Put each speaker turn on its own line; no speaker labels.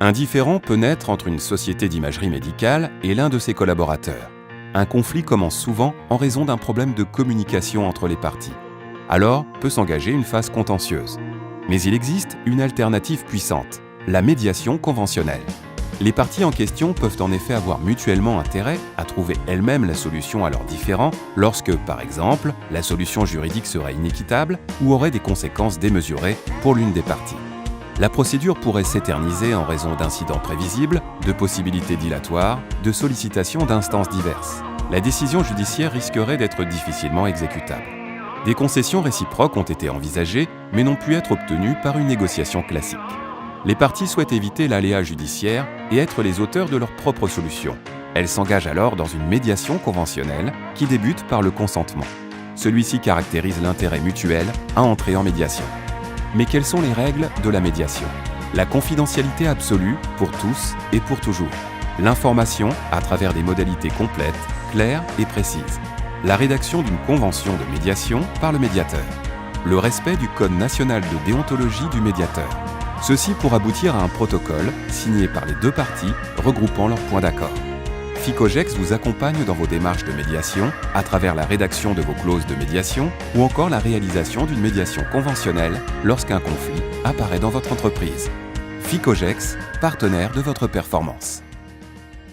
Un différend peut naître entre une société d'imagerie médicale et l'un de ses collaborateurs. Un conflit commence souvent en raison d'un problème de communication entre les parties. Alors peut s'engager une phase contentieuse. Mais il existe une alternative puissante, la médiation conventionnelle. Les parties en question peuvent en effet avoir mutuellement intérêt à trouver elles-mêmes la solution à leurs différends lorsque, par exemple, la solution juridique serait inéquitable ou aurait des conséquences démesurées pour l'une des parties. La procédure pourrait s'éterniser en raison d'incidents prévisibles, de possibilités dilatoires, de sollicitations d'instances diverses. La décision judiciaire risquerait d'être difficilement exécutable. Des concessions réciproques ont été envisagées, mais n'ont pu être obtenues par une négociation classique. Les parties souhaitent éviter l'aléa judiciaire et être les auteurs de leur propre solution. Elles s'engagent alors dans une médiation conventionnelle qui débute par le consentement. Celui-ci caractérise l'intérêt mutuel à entrer en médiation. Mais quelles sont les règles de la médiation? La confidentialité absolue pour tous et pour toujours. L'information à travers des modalités complètes, claires et précises. La rédaction d'une convention de médiation par le médiateur. Le respect du Code national de déontologie du médiateur. Ceci pour aboutir à un protocole signé par les deux parties regroupant leurs points d'accord. Ficogex vous accompagne dans vos démarches de médiation à travers la rédaction de vos clauses de médiation ou encore la réalisation d'une médiation conventionnelle lorsqu'un conflit apparaît dans votre entreprise. Ficogex, partenaire de votre performance.